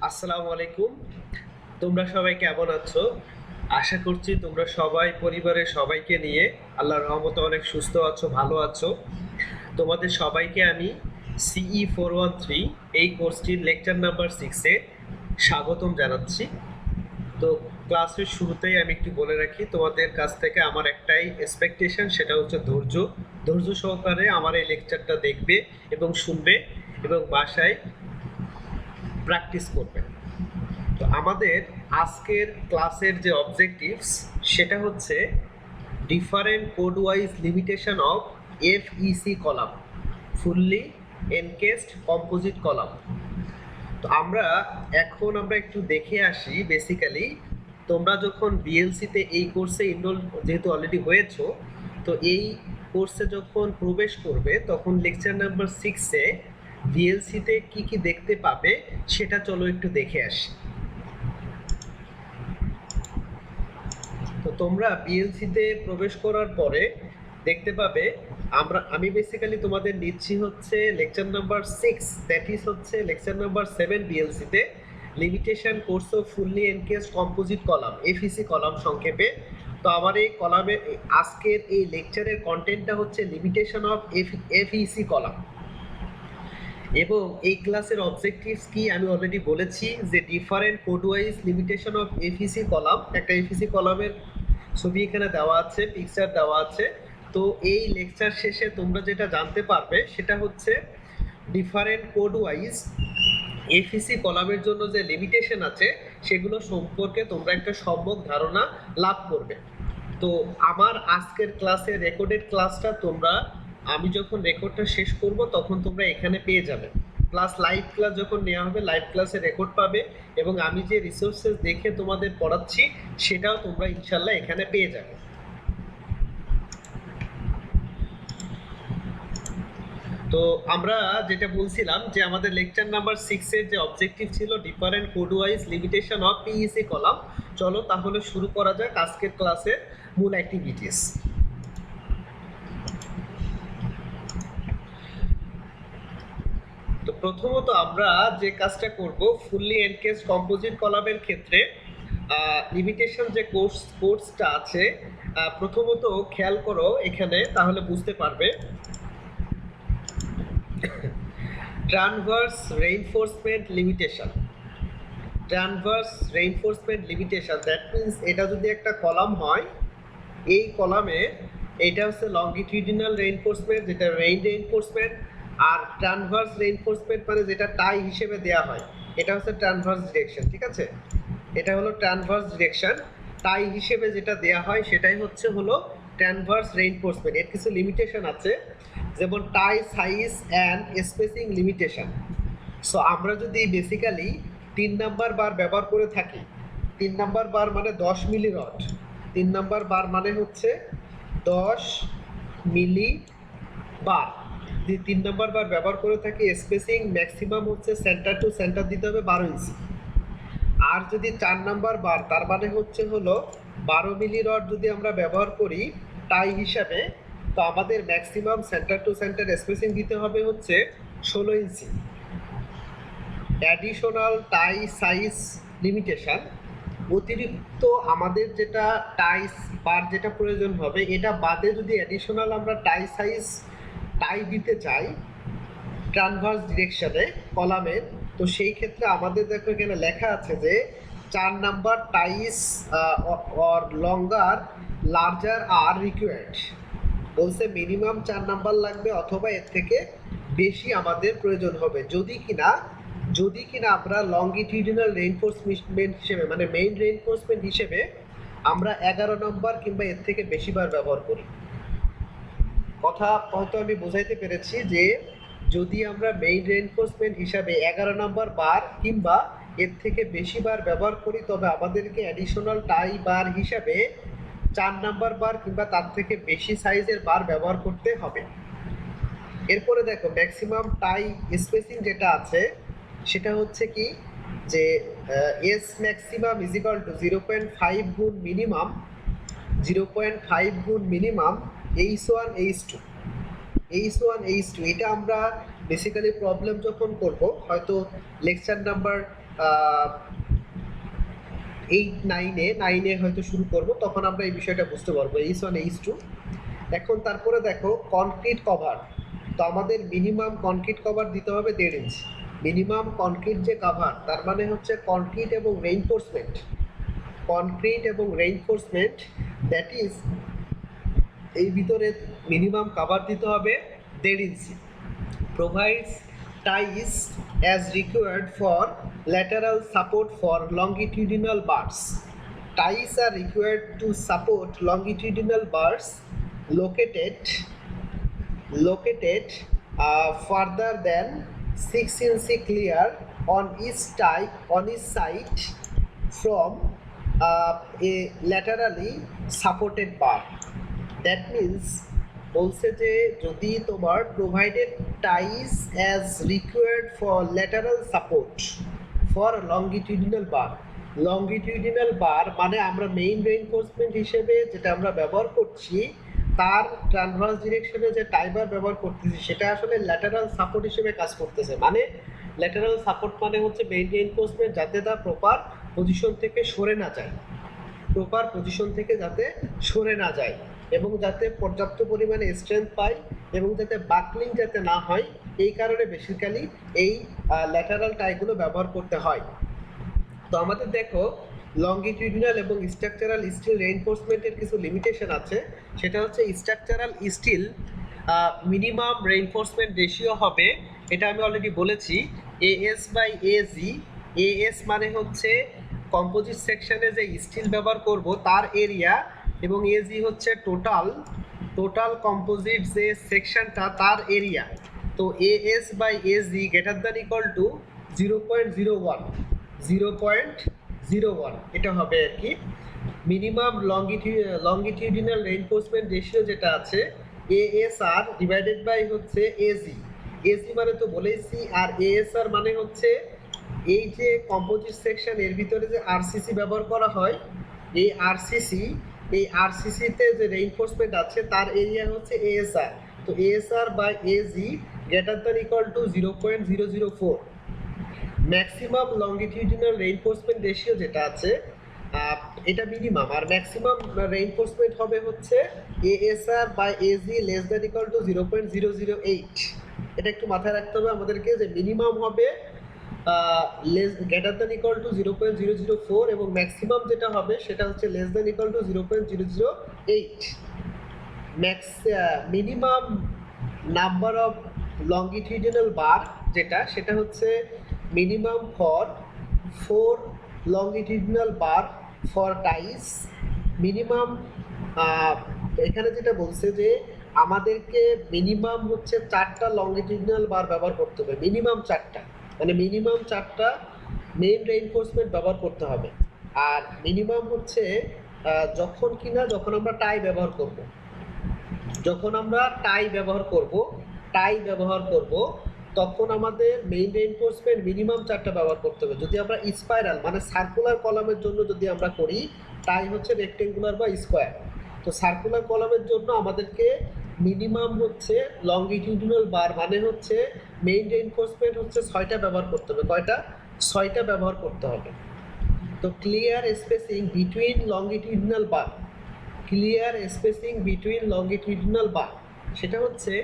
আসসালামু আলাইকুম। তোমরা সবাই কেমন আছো? আশা করছি তোমরা সবাই পরিবারের সবাইকে নিয়ে আল্লাহর রহমতে অনেক সুস্থ আছো, ভালো আছো। তোমাদের সবাইকে আমি সিই 413 এই কোর্সটির লেকচার নাম্বার 6 এ স্বাগতম জানাচ্ছি। তো ক্লাসের শুরুতেই আমি একটু বলে রাখি, তোমাদের কাছ থেকে আমার একটাই এক্সপেকটেশন, সেটা হচ্ছে ধৈর্য। ধৈর্য সহকারে আমার এই লেকচারটা দেখবে এবং শুনবে এবং বাসায় প্র্যাকটিস করবে। তো আমাদের আজকের ক্লাসের যে অবজেক্টিভস সেটা হচ্ছে different code wise limitation of FEC column, fully encased composite column. তো আমরা একটু দেখে আসি। বেসিক্যালি তোমরা যখন বিএলসিতে এই কোর্সে ইনরোল যেহেতু অলরেডি হয়েছো, তো এই কোর্সে যখন প্রবেশ করবে তখন লেকচার নাম্বার 6-এ বিএলসিতে কি কি দেখতে পাবে সেটা চলো একটু দেখে আসি। তো তোমরা বিএলসিতে প্রবেশ করার পরে দেখতে পাবে আমি বেসিক্যালি তোমাদের নিচ্ছি হচ্ছে লেকচার নাম্বার 6, দ্যাট ইজ হচ্ছে লেকচার নাম্বার 7 বিএলসিতে, limitation course of fully encased composite column, FEC column সংক্ষেপে। তো আমার এই কলামে আজকের এই লেকচারের কন্টেন্টটা হচ্ছে লিমিটেশন অফ এফইসি কলাম। এবং এই ক্লাসের অবজেক্টিভস কি আমি অলরেডি বলেছি, যে different code wise limitation of FEC column. একটা এফইসি কলামের ছবি এখানে দেওয়া আছে, পিকচার দেওয়া আছে। তো এই লেকচার শেষে তোমরা যেটা জানতে পারবে সেটা হচ্ছে ডিফারেন্ট কোড ওয়াইজ এফইসি কলামের জন্য যে লিমিটেশন আছে সেগুলো সম্পর্কে তোমরা একটা সম্যক ধারণা লাভ করবে। তো আমার আজকের ক্লাসে রেকর্ডেড ক্লাসটা আমি যখন রেকর্ডটা শেষ করব তখন তোমরা এখানে পেয়ে যাবে। প্লাস লাইভ ক্লাস যখন নেওয়া হবে লাইভ ক্লাসে রেকর্ড পাবে, এবং আমি যে রিসোর্সেস দেখে তোমাদের পড়াচ্ছি সেটাও তোমরা ইনশাল্লাহ এখানে পেয়ে যাবে। তো আমরা যেটা বলছিলাম যে আমাদের লেকচার নাম্বার 6-এর যে অবজেক্টিভ ছিল different code wise limitation of PEC column. চলো তাহলে শুরু করা যাক আজকের ক্লাসের মূল অ্যাক্টিভিটিস। তো প্রথমত আমরা যে কাজটা করব, ফুললি এনকেসড কম্পোজিট কলামের ক্ষেত্রে লিমিটেশন যে কোর্সটা আছে, প্রথমত খেয়াল করো এখানে, তাহলে বুঝতে পারবে। Transverse reinforcement limitation, transverse reinforcement limitation, that means এটা যদি একটা কলাম হয়, এই কলামে এটা হচ্ছে লংগিটিউডিনাল রেইনফোর্সমেন্ট, যেটা রেইনফোর্সমেন্ট। আর ট্রানভার্স রেইনফোর্সমেন্ট মানে যেটা টাই হিসেবে দেয়া হয়, এটা হচ্ছে ট্রানভার্স ডিরেকশন। ঠিক আছে, এটা হলো ট্রানভার্স ডিরেকশন। টাই হিসেবে যেটা দেয়া হয় সেটাই হলো ট্রানভার্স রেইনফোর্সমেন্ট। এর কিছু লিমিটেশন আছে, যেমন tie size and spacing limitation. So আমরা যদি বেসিক্যালি 3 নাম্বার বার ব্যবহার করে থাকি, 3 নাম্বার বার মানে 10 মিলি রড, 3 নাম্বার বার মানে হচ্ছে 10 মিলি বার। যদি 3 নাম্বার বার ব্যবহার করে থাকি, স্পেসিং ম্যাক্সিমাম হচ্ছে সেন্টার টু সেন্টার দিতে হবে 12 ইঞ্চি। আর যদি 4 নাম্বার বার, তার মানে হলো 12 মিলি রড যদি আমরা ব্যবহার করি টাই হিসাবে, তো আমাদের maximum centre to centre spacing দিতে হবে হচ্ছে 16 inch. Additional tie size limitation, অতিরিক্ত আমাদের যেটা টাই বার যেটা প্রয়োজন হবে, এটা বাদে যদি অ্যাডিশনাল আমরা টাই দিতে চাই ট্রানভার্স ডিরেকশনে কলামের, তো সেই ক্ষেত্রে আমাদের দেখো এখানে লেখা আছে যে 4 number ties or longer larger are required. বলছে মিনিমাম 4 নাম্বার লাগবে অথবা এর থেকে বেশি আমাদের প্রয়োজন হবে, যদি কিনা আমরা লংগিটিউডিনাল রেইনফোর্সমেন্ট হিসেবে, মানে মেইন রেইনফোর্সমেন্ট হিসেবে আমরা 11 নম্বর কিংবা এর থেকে বেশি বার ব্যবহার করি। কথা হয়তো আমি বোঝাইতে পেরেছি যে যদি আমরা মেইন রেইনফোর্সমেন্ট হিসাবে 11 নম্বর বার কিংবা এর থেকে বেশি বার ব্যবহার করি, তবে আমাদেরকে অ্যাডিশনাল টাই বার হিসাবে 4 নাম্বার বার কিংবা তার থেকে বেশি সাইজের বার ব্যবহার করতে হবে। এরপরে দেখো ম্যাক্সিমাম টাই স্পেসিং যেটা আছে সেটা হচ্ছে কি, যে S maximum is equal two 0.5 গুণ মিনিমাম, 0.5 গুণ মিনিমাম H1 H2, এটা আমরা বেসিক্যালি প্রবলেম যখন করব, হয়তো লেকচার নাম্বার নাইনে হয়তো শুরু করব, তখন আমরা এই বিষয়টা বুঝতে পারবো H1 H2। এখন তারপরে দেখো কনক্রিট কভার। তো আমাদের মিনিমাম কনক্রিট কভার দিতে হবে 1.5 ইঞ্চি। মিনিমাম কনক্রিট যে কভার, তার মানে হচ্ছে কনক্রিট এবং রেইনফোর্সমেন্ট, দ্যাট ইজ এই ভিতরে মিনিমাম কভার দিতে হবে 1.5 ইঞ্চি। provides ties as required for lateral support for longitudinal bars. Ties are required to support longitudinal bars located further than 6 inch clear on each side from a laterally supported bar. That means বলছে যে যদি তোমার provided ties as required for lateral support for longitudinal bar মানে আমরা main reinforcement হিসেবে যেটা আমরা ব্যবহার করছি, তার ট্রান্সভার্স ডিরেকশনে যে টাইবার ব্যবহার করতেছি সেটা আসলে ল্যাটারাল সাপোর্ট হিসেবে কাজ করতেছে। মানে ল্যাটারাল সাপোর্ট মানে হচ্ছে মেইন রেইনফোর্সমেন্ট যাতে তার প্রপার পজিশন থেকে সরে না যায় এবং যাতে পর্যাপ্ত পরিমাণে স্ট্রেংথ পায় এবং যাতে বাকলিং যাতে না হয়, এই কারণে বেসিক্যালি এই ল্যাটারাল টাইগুলো ব্যবহার করতে হয়। তো আমাদের দেখো লংগিটিউডিনাল এবং স্ট্রাকচারাল স্টিল রেইনফোর্সমেন্টের কিছু লিমিটেশন আছে। সেটা হচ্ছে structural steel minimum reinforcement ratio হবে, এটা আমি অলরেডি বলেছি, AS/AG। AS মানে হচ্ছে কম্পোজিট সেকশনে যে স্টিল ব্যবহার করব তার এরিয়া, এবং AG হচ্ছে টোটাল কম্পোজিট যে সেকশনটা তার এরিয়া। তো AS/AG greater than equal two 0.01 এটা হবে আর কি। মিনিমাম লংগিটিউডিনাল রেইনফোর্সমেন্ট রেশিও যেটা আছে ASR ডিভাইডেড বাই হচ্ছে AG মানে তো বলেছি, আর ASR মানে হচ্ছে এই যে কম্পোজিট সেকশন এর ভিতরে যে RCC ব্যবহার করা হয়, এই RCC-তে যে রেইনফোর্সমেন্ট আছে তার এরিয়া হচ্ছে ASR। তো ASR/AG greater than equal two 0.004। Maximum longitudinal reinforcement ratio যেটা আছে এটা মিনিমাম, আর ম্যাক্সিমাম রেইনফোর্সমেন্ট হবে হচ্ছে ASR/AG less than equal to 0.008। এটা একটু মাথায় রাখতে হবে আমাদেরকে যে মিনিমাম হবে গ্রেটার দ্যান ইকুয়াল টু 0.004 এবং ম্যাক্সিমাম যেটা হবে সেটা হচ্ছে less than equal to 0.008। Minimum number of longitudinal bar সেটা হচ্ছে minimum for 4 longitudinal bar for ties. Minimum এখানে যেটা বলছে যে আমাদেরকে মিনিমাম হচ্ছে 4টা লংগিটিউডিনাল বার ব্যবহার করতে হবে, মিনিমাম 4টা, মানে মিনিমাম 4টা মেইন রেইনফোর্সমেন্ট ব্যবহার করতে হবে। আর মিনিমাম হচ্ছে যখন আমরা টাই ব্যবহার করব তখন আমাদের মেইন রেইনফোর্সমেন্ট মিনিমাম 4টা ব্যবহার করতে হবে। যদি আমরা স্পাইরাল মানে সার্কুলার কলামের জন্য যদি আমরা করি, টাই হচ্ছে রেক্টেঙ্গুলার বা স্কোয়ার, তো সার্কুলার কলামের জন্য আমাদেরকে মিনিমাম হচ্ছে লংগিটিউডিনাল বার মানে হচ্ছে মেইন রেইনফোর্সমেন্ট হচ্ছে 6টা ব্যবহার করতে হবে। কয়টা? 6টা ব্যবহার করতে হবে। তো clear spacing between longitudinal bar সেটা হচ্ছে,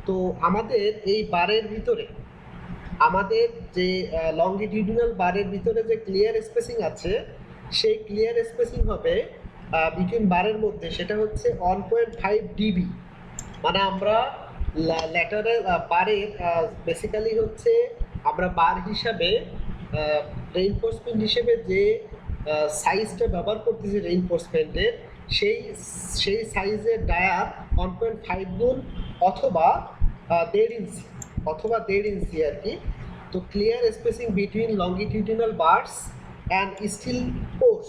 তো আমাদের এই বারের ভিতরে আমাদের যে লংগিটিউডিনাল বারের ভিতরে যে ক্লিয়ার স্পেসিং আছে সেই ক্লিয়ার স্পেসিং হবে বিটুইন বারের মধ্যে, সেটা হচ্ছে 1.5 dB। মানে আমরা ল্যাটারাল বারের বেসিক্যালি হচ্ছে আমরা বার হিসাবে রেইনফোর্সমেন্ট হিসেবে যে সাইজটা ব্যবহার করতেছি রেইনফোর্সমেন্টের, সেই সাইজের ডায়ার 1.5 গুণ অথবা 1.5 ইঞ্চি আর কি। তো clear spacing between longitudinal bars and steel cores,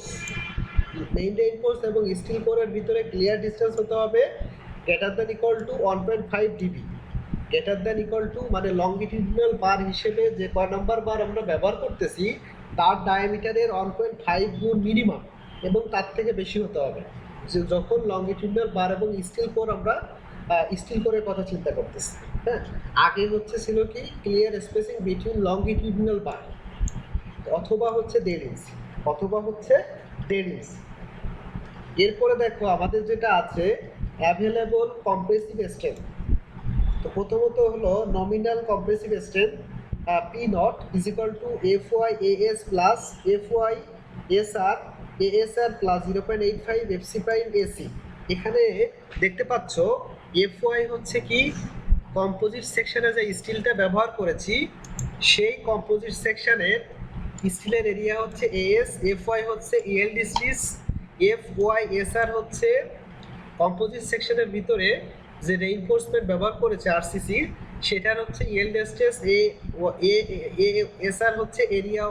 main reinforce এবং স্টিল কোরের ভিতরে ক্লিয়ার ডিস্টেন্স হতে হবে greater than equal to 1.5 dB। Greater than equal to মানে লংগিটিউডিনাল বার হিসেবে যে কয় নাম্বার বার আমরা ব্যবহার করতেছি তার ডায়ামিটারের 1.5 গুণ মিনিমাম এবং তার থেকে বেশি হতে হবে। যে যখন লংগিটিউডিনাল বার এবং স্টিল কোর আমরা স্টিল কোরের কথা চিন্তা করতেছি, হ্যাঁ, আগে হচ্ছে ছিল কি ক্লিয়ার স্পেসিং বিটুইন লংগিটিউডিনাল বার। অথবা হচ্ছে 1.5 ইঞ্চি, অথবা হচ্ছে 1.5 ইঞ্চি। এরপরে দেখো আমাদের যেটা আছে অ্যাভেলেবল কম্প্রেসিভ স্ট্রেংথ। তো প্রথমত হলো nominal compressive strength P naught is equal to F Y AS plus F Y SR ASR plus 0.85 FC prime AC. এখানে দেখতে পাচ্ছ এফ ওয়াই হচ্ছে কি কম্পোজিট সেকশনে যে স্টিলটা ব্যবহার করেছি সেই কম্পোজিট সেকশনের স্টিলের এরিয়া হচ্ছে এএস, এফ ওয়াই হচ্ছে yield stress, F Y SR হচ্ছে কম্পোজিট সেকশনের ভিতরে যে রেইনফোর্সমেন্ট ব্যবহার করেছে আরসিসি সেটার হচ্ছে ইএলডি স্টিচ, এসআর হচ্ছে area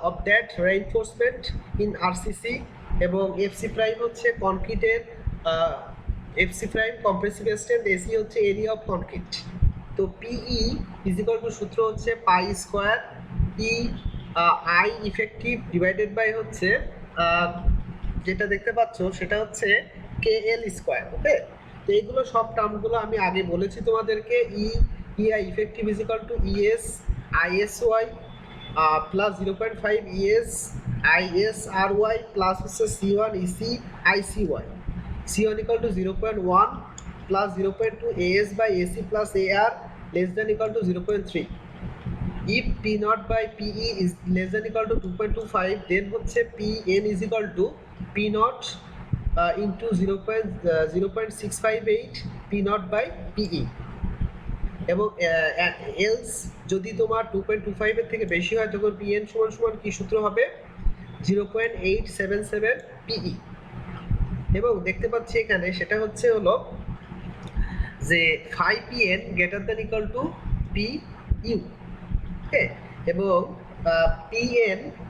of that reinforcement in RCC, এবং এফসি প্রাইম হচ্ছে কনক্রিটের FC prime compressive strength, AC হচ্ছে এরিয়া অফ কনক্রিট। তো পিই ইজ ইকুয়াল টু সূত্র হচ্ছে pi square E I effective divided by হচ্ছে যেটা দেখতে পাচ্ছ সেটা হচ্ছে কে এল স্কোয়ার। ওকে, তো এইগুলো সব টার্মগুলো আমি আগে বলেছি তোমাদেরকে। EI effective is equal to ES ISY plus 0.5 ES ISRY plus হচ্ছে C1 EC ICY, C1 equal to 0.1 plus 0.2 AS by AC plus AR less than equal to 0.3. If P naught by PE is less than equal to 2.25, then হচ্ছে PN is equal to P naught into 0.658 P naught by PE. এবং else যদি তোমার 2.25 এর থেকে বেশি হয় তখন PN সমান সমান কি সূত্র হবে 0.877 PE। এবং দেখতে পাচ্ছি এখানে সেটা হচ্ছে হলো যে 5PN greater than equal to PU। Okay, এবং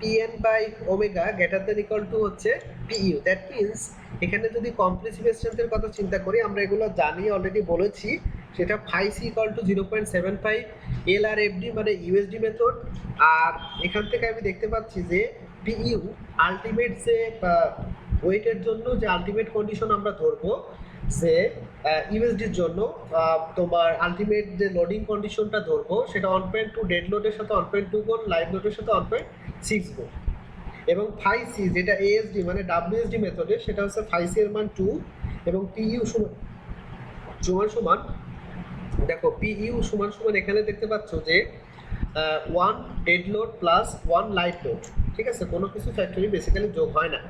PN by omega greater than equal to হচ্ছে PU। দ্যাট মিনস এখানে যদি কম্প্রেসিভ স্ট্রেংথের কথা চিন্তা করি আমরা এগুলো জানি, অলরেডি বলেছি, সেটা 5C ইকুয়াল টু 0.75 LRFD মানে ইউএসডি মেথড। আর এখান থেকে আমি দেখতে পাচ্ছি যে PU আলটিমেট যে ওয়েটের জন্য যে আলটিমেট কন্ডিশন আমরা ধরবো যে ইউএসডির জন্য তোমার আলটিমেট যে লোডিং কন্ডিশনটা ধরবো সেটা 1.2 ডেড লোডের সাথে 1.2 গুণ, লাইভ লোডের সাথে 1.6 গুণ। এবং 5C যেটা এএসডি মানে ডাব্লিউএসডি মেথডে সেটা হচ্ছে 5C এর মান 2 এবং পিইউ সমান দেখো পিইউ সমান এখানে দেখতে পাচ্ছ যে 1 dead load plus 1 live load. ঠিক আছে, কোনো কিছু ফ্যাক্টরি বেসিক্যালি যোগ হয় না।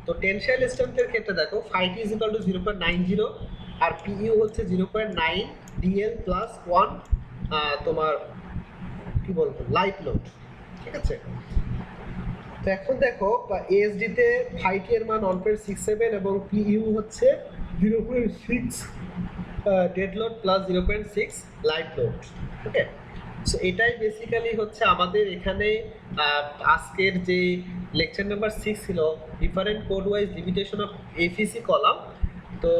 তো টেনসাইল স্ট্রেংথের ক্ষেত্রে দেখো 5T is equal to 0.90 R PU হচ্ছে 0.9 DL প্লাস 1 তোমার কি বলবো লাইভ লোড। ঠিক আছে, তো এখন দেখো ASD তে 5T এর মান 1.67 এবং PU হচ্ছে 0.6 dead load plus 0.6 live load. Okay, so এটাই বেসিক্যালি হচ্ছে আমাদের এখানে আজকের যে লেকচার নাম্বার 6 ছিল different code wise limitation of FEC column. তো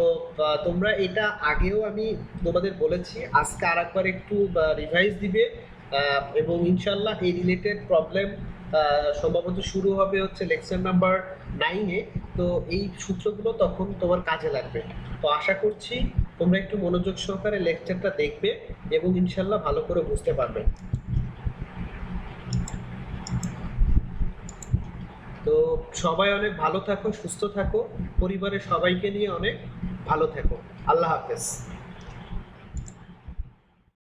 তোমরা এটা আগেও আমি তোমাদের বলেছি, আজকে আর একবার একটু রিভাইজ দিবে এবং ইনশাল্লাহ এই রিলেটেড প্রবলেম সম্ভবত শুরু হবে হচ্ছে লেকচার নাম্বার 9-এ। তো এই সূত্রগুলো তখন তোমার কাজে লাগবে। তো আশা করছি তোমরা একটু মনোযোগ সহকারে লেকচারটা দেখবে এবং ইনশাল্লাহ ভালো করে বুঝতে পারবে। তো সবাই অনেক ভালো থাকো, সুস্থ থাকো, পরিবারের সবাইকে নিয়ে অনেক ভালো থাকো। আল্লাহ হাফেজ।